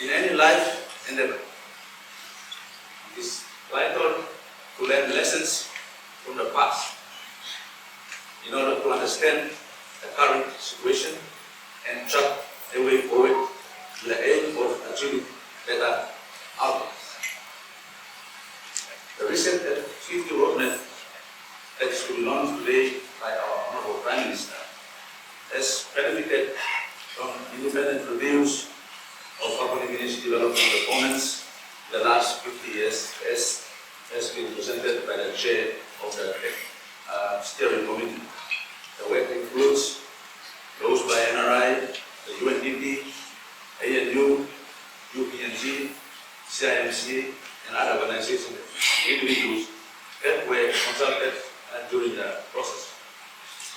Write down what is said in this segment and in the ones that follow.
in any life endeavor. It is vital to learn lessons from the past in order to understand the current situation and chart a way forward to the aim of achieving better outcomes. The recent activity roadmap that is to be launched today by our Honorable Prime Minister has benefited from independent reviews of Papua New Guinea's development performance in the last 50 years, as has been presented by the chair of the steering committee. The work includes those by NRI, the UNDP, ANU, PNG, CIMC, and other organizations and individuals that were consulted during the process.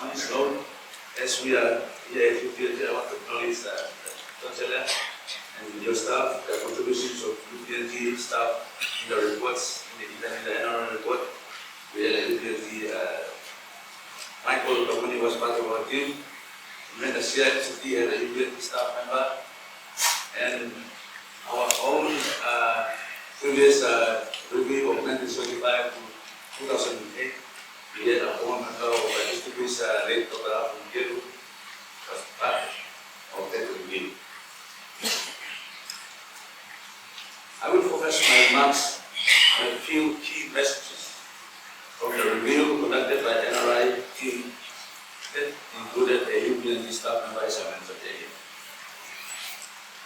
On this note, as we are here at UPNG, I want to acknowledge the Chancellor and your staff, the contributions of UPNG staff in the reports, in the NRI report. We had a UPNG, Michael Kapuni was part of our team. We had a CIMC and a UPNG staff member, and our own previous review of 1975 to 2008. We had a former member of the distinguished late Dr Osborne Sanida was part of that review. I will focus my remarks on a few key messages from the review conducted by the NRI team that included a UPNG staff member, as I mentioned earlier.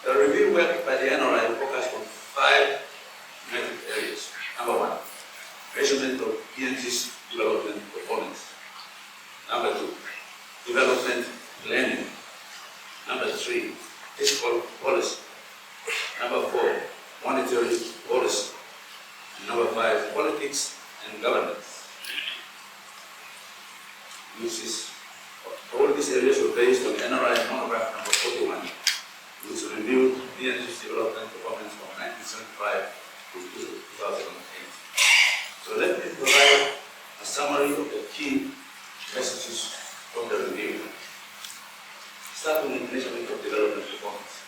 The review work by the NRI focused on 5 major areas. Number 1, measurement of PNG's development performance. Number 2, development planning. Number 3, fiscal policy. Number 4, monetary policy. And number 5, politics and governance. All these areas were based on NRI monograph number 41, which reviewed PNG's development performance from 1975 to 2008. So let me provide a summary of the key messages from the review. Starting with measurement of development performance.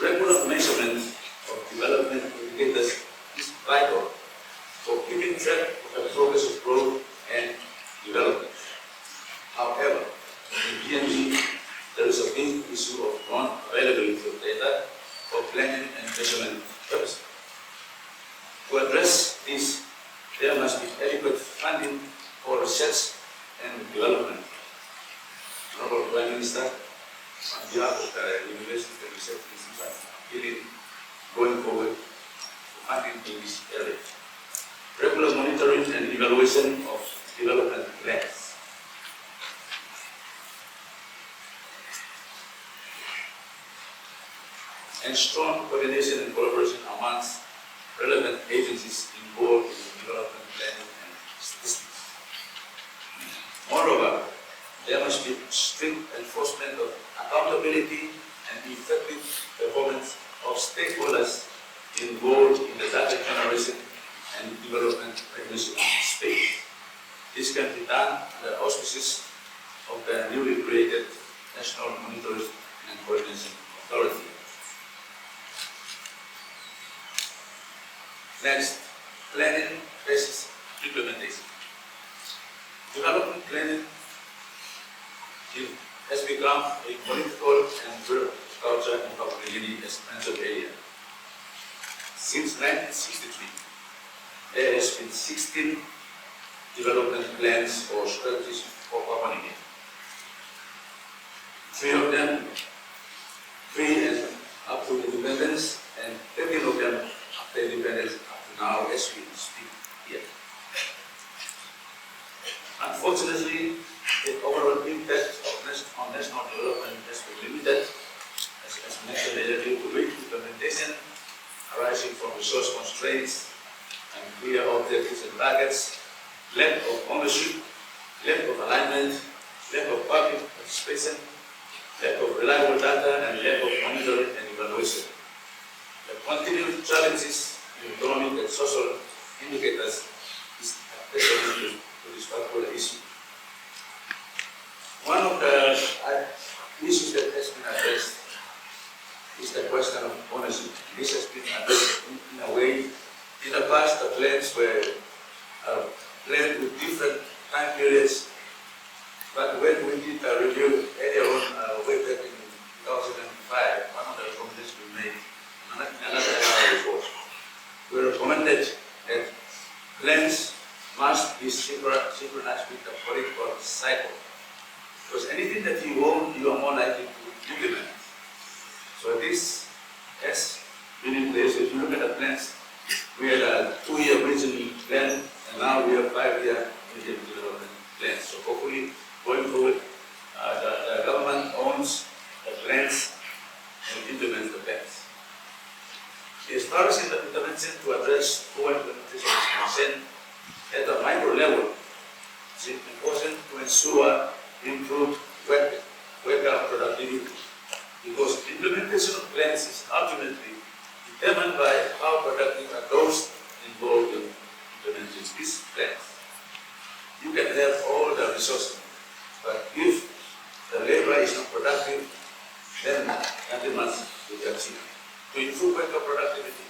Regular measurement of development indicators is vital for keeping track of the progress of growth and development. However, in PNG, there is a big issue of non-availability of data for planning and measurement purposes. To address this, there must be adequate funding for research and development. Honorable Prime Minister, on behalf of the University and Research Institute, appealing going forward for funding in this area. Regular monitoring and evaluation of development plans. And strong coordination and collaboration amongst relevant agencies involved in development planning and statistics. Moreover, there must be strict enforcement of accountability and effective performance of stakeholders involved in the data generation and development recognition space. This can be done under the auspices of the newly created National Monitoring and Coordination Authority. Next, planning versus implementation. Development planning has become a political and culture in Papua New Guinea, as mentioned earlier. Since 1963, there has been 16 development plans or strategies for Papua New Guinea. 3 of them, 3 up to independence, and 13 of them after independence up to now as we speak here. Unfortunately, the overall impact on national development has been limited, as mentioned earlier, due to weak implementation arising from resource constraints and clear objectives and targets, lack of ownership, lack of alignment, lack of public participation, lack of reliable data, and lack of monitoring and evaluation. The continued challenges in economic and social indicators is attested to this particular issue. One of the issues that has been addressed is the question of ownership. This has been addressed in a way. In the past, the plans were planned with different time periods, but when we did a review earlier on, way back in 2005, one of the recommendations we made, another report, we recommended that plans must be synchronized with the political cycle. Because anything that you own, you are more likely to implement. So this has been in place. If you look at the plans, we had a 2-year regional plan, and now we have 5-year medium development plans. So hopefully, going forward, the government owns the plans and implements the plans. As far as intervention to address poor implementation is concerned, at the micro level, it's important to ensure improved worker productivity, because implementation of plans is ultimately determined by how productive are those involved in implementing these plans. You can have all the resources, but if the labor is not productive, then nothing much will be achieved. To improve worker productivity,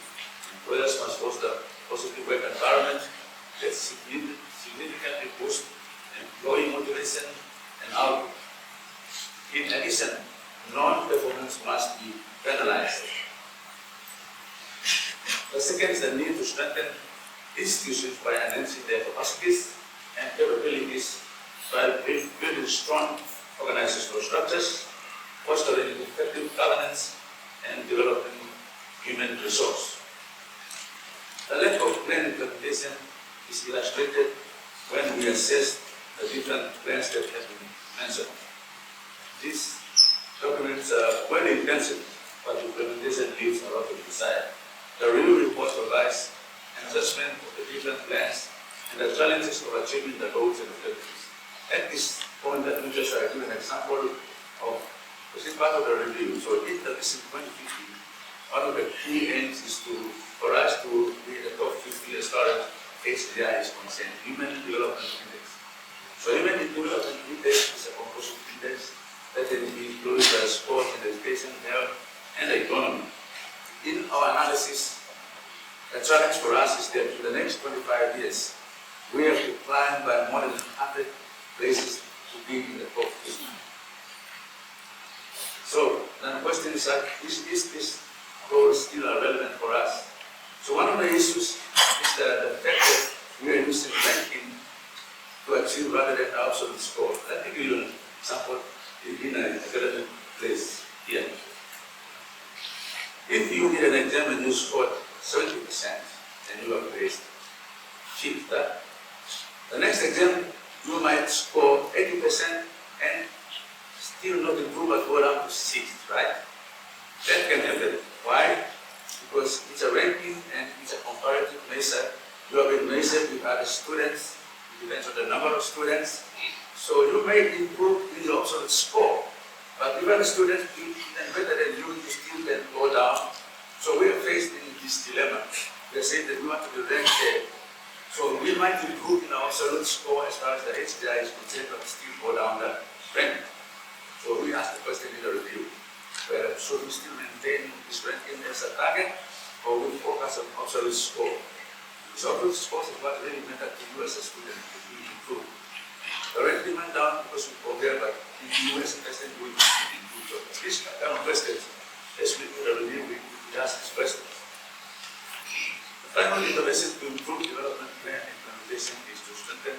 employers must foster a positive work environment that significantly boosts employee motivation and output. In addition, non-performance must be penalized. The second is the need to strengthen institutions by enhancing their capacities and capabilities by building strong organizational structures, fostering effective governance, and developing human resource. The lack of plan implementation is illustrated when we assess the different plans that have been mentioned. These documents are well intensive, but implementation leaves a lot to be desired. The review report provides an assessment of the different plans and the challenges of achieving the goals and objectives. At this point, let me just give an example of this is part of the review. So in the Vision 2050, one of the key aims is for us to be the top 50 as far as HDI is concerned, Human Development Index. So Human Development Index is a composite index that includes the sport and education, health, and the economy. In our analysis, the challenge for us is that in the next 25 years, we have to climb by more than 100 places to be in the top 50. So then the question is this goal still relevant for us? So one of the issues is the fact that we are using ranking to achieve rather than absolute score. Let me give you an example in an academic place here. If you did an exam and you scored 70% and you are placed fifth, the next exam you might score 80% and still not improve but go down to 6th, right? That can happen. Why? Because it's a ranking and it's a comparative measure. You have been measured with other students, it depends on the number of students. So you may improve in your absolute score, but even a student is better than you still can go down. So we are faced in this dilemma. We are saying that we want to be ranked there. So we might improve in our absolute score as far as the HDI is concerned, but still go down the rank. So we asked the question in the review, whether should we still maintain this ranking as a target, or we focus on absolute score? So absolute score is what really matters to you as a student to be improved. The ranking went down because we compare, but in the US question we improve. So this kind of questions, as we do the review, we ask these questions. Finally, the message to improve development plan implementation is to strengthen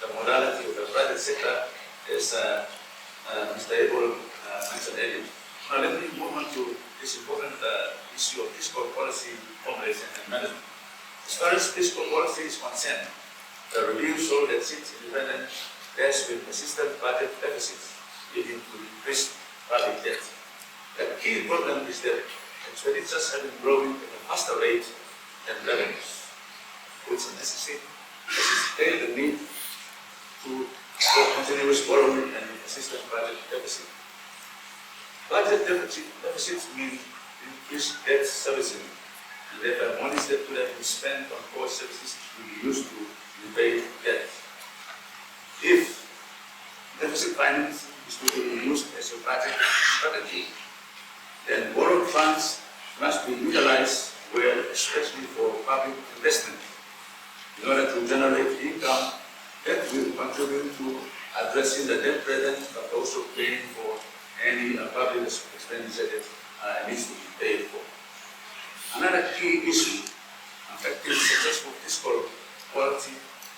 the modality of the private sector, as Mr. Abel mentioned earlier. Now let me move on to this important issue of fiscal policy formulation and management. As far as fiscal policy is concerned, the review showed that since independent has been persistent budget deficits leading to increased public debt. The key problem is that expenditures have been growing at a faster rate than revenues, which necessitates the need for continuous borrowing and persistent budget deficit. Budget deficits mean increased debt servicing, and therefore monies that could have been spent on core services will be used to repay debt. If deficit financing is to be used as a budget strategy, then borrowed funds must be utilized well, especially for public investment, in order to generate income that will contribute to addressing the debt burden, but also paying for any public expenditure that needs to be paid for. Another key issue affecting successful fiscal policy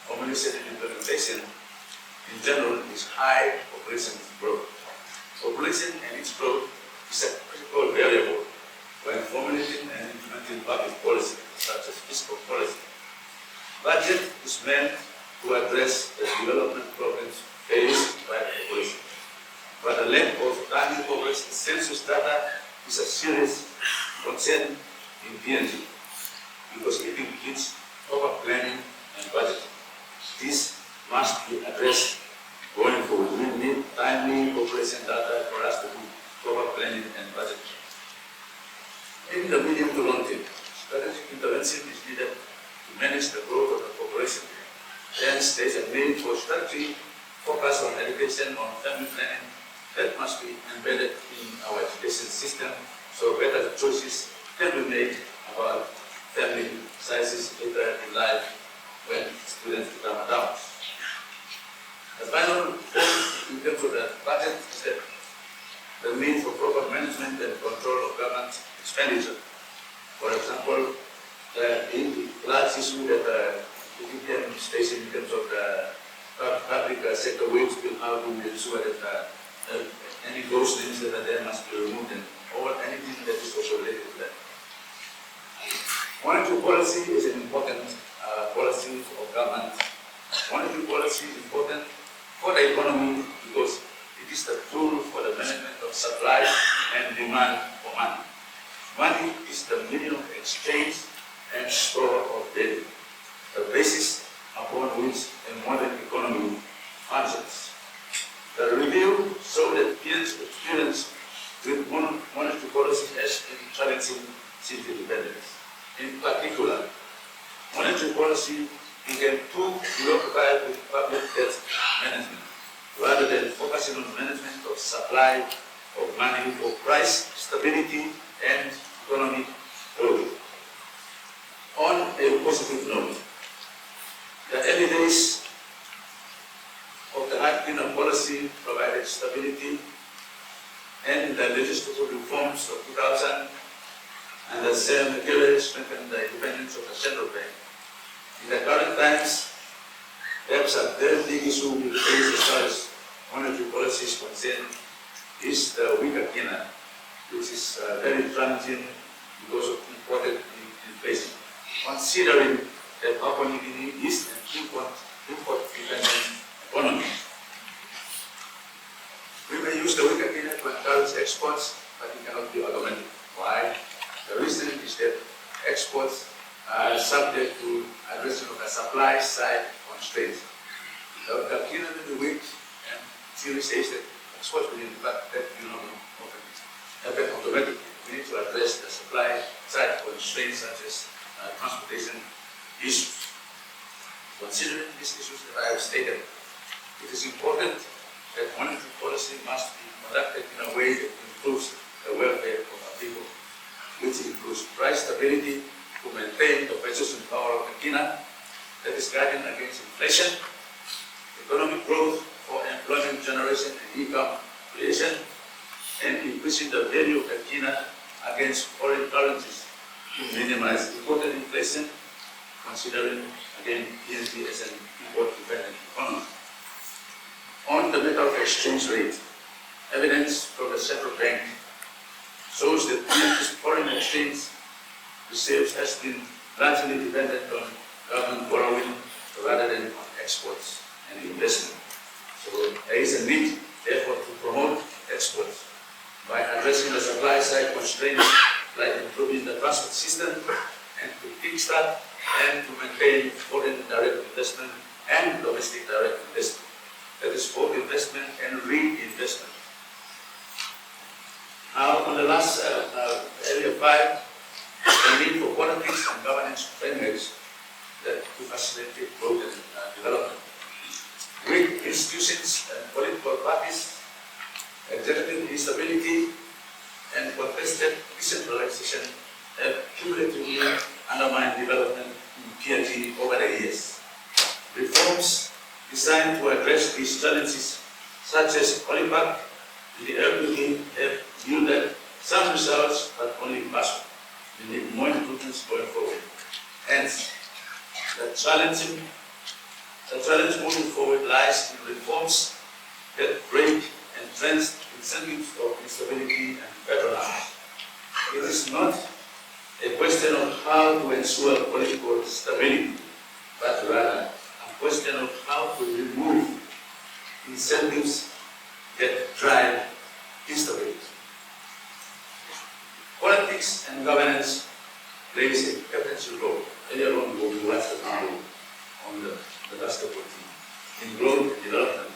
formulation and implementation in general is high population growth. Population and its growth is a critical variable when formulating and implementing public policy, such as fiscal policy. Budget is meant to address the development problems faced by the population. But the lack of timely population census data is a serious concern in PNG because it impedes proper planning and budgeting. This must be addressed going forward. We need timely population data for us to do proper planning and budgeting. In the medium to long term, strategic intervention is needed to manage the growth of the population. Hence, there is a need for strategy focus on education, on family planning that must be embedded in our education system so better choices can be made about family sizes later in life when students become adults. The final point in terms of the budget is that the need for proper management and control of government expenditure. For example, the large issue that the European is in terms of the public sector wage bill, how do we ensure that any ghost things that are there must be removed and or anything that is also related to that. Monetary policy is an important policy of government. Monetary policy is important for the economy because it is the tool for the management of supply and demand for money. Money is the medium of exchange and store of value, the basis upon which a modern economy functions. The review showed that PNG's experience with monetary policy has been challenging since independence. In particular, monetary policy became too preoccupied with public debt management rather than focusing on management of supply of money for price stability and economic growth. On a positive note, the early days of the hard-dinner policy provided stability, and the legislative reforms of 2000 and the same materially strengthened the independence of the central bank. In the current times, perhaps a very big issue we face as far as monetary policy is concerned is the weaker kina, which is very challenging because of imported inflation. Considering that Papua New Guinea is an import-dependent economy, we may use the weaker kina to encourage exports, but it cannot be automatic. Why? The reason is that exports are subject to addressing of the supply side constraints. The kina will be weak, and theory says that exports will be, but that will not happen automatically. We need to address the supply side constraints such as transportation issues. Considering these issues that I have stated, it is important that monetary policy must be conducted in a way that improves the welfare of our people, which includes price stability to maintain the purchasing power of the kina that is guarding against inflation, economic growth for employment generation and income creation, and increasing the value of the kina against foreign currencies to minimize imported inflation, considering again PNG as an import-dependent economy. On the matter of exchange rate, evidence from the central bank shows that PNG's foreign exchange reserves has been largely dependent on government borrowing rather than on exports and investment. So there is a need, therefore, to promote exports by addressing the supply side constraints like improving the transport system and to kickstart and to maintain foreign direct investment and domestic direct investment. That is both investment and reinvestment. Now, on the last area 5, the need for politics and governance frameworks that to facilitate growth and development. Weak institutions and political parties, executive instability, and contested decentralization have cumulatively undermined development in PNG over the years. Reforms designed to address these challenges, such as Polypack in the LPG, have yielded some results, but only partial. We need more improvements going forward. Hence, the challenge moving forward lies in reforms that break entrenched incentives of instability and patronage. It is not a question of how to ensure political stability, but rather a question of how to remove incentives that drive instability. Politics and governance plays a capital role. Earlier on, we watched the video on the basketball team in growth and development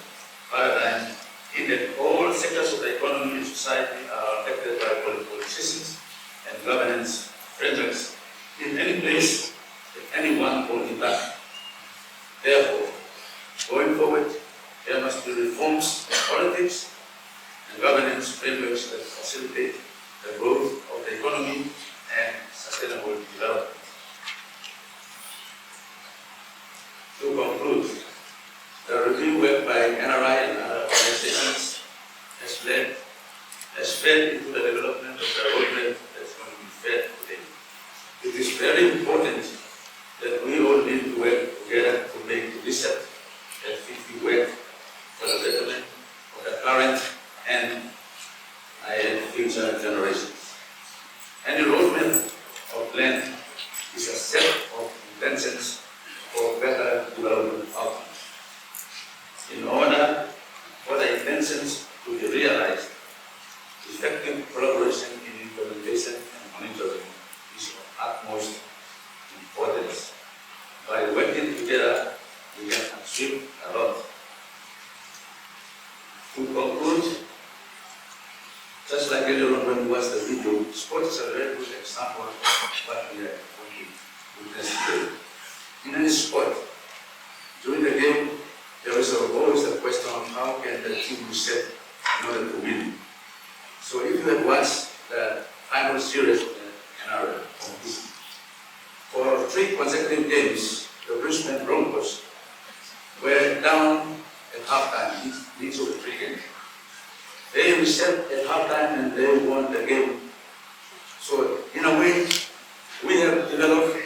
paradigm, in that all sectors of the economy and society are affected by political decisions and governance frameworks in any place at any one point in time. Therefore, going forward, there must be reforms in politics and governance frameworks that facilitate the growth of the economy and sustainable development. To conclude, the review work by NRI and other organizations has fed into the development of the roadmap that's going to be fed today. It is very important that we all need to work together to make this effective work for the betterment of the current and future generations. Any roadmap or plan is a set of intentions for better development outcomes. In order for the intentions to be realized, effective collaboration in implementation and monitoring is of utmost importance. By working together, we can achieve a lot. To conclude, just like earlier on when we watched the video, sport is a very good example of what we are going to witness today. In any sport, during the game, there is always a question of how can the team be set in order to win. So if you have watched the final series of the NRL competition, for 3 consecutive games, the Brisbane Broncos were down at halftime, each of the 3 games. They reset at halftime and they won the game. So in a way, we have developed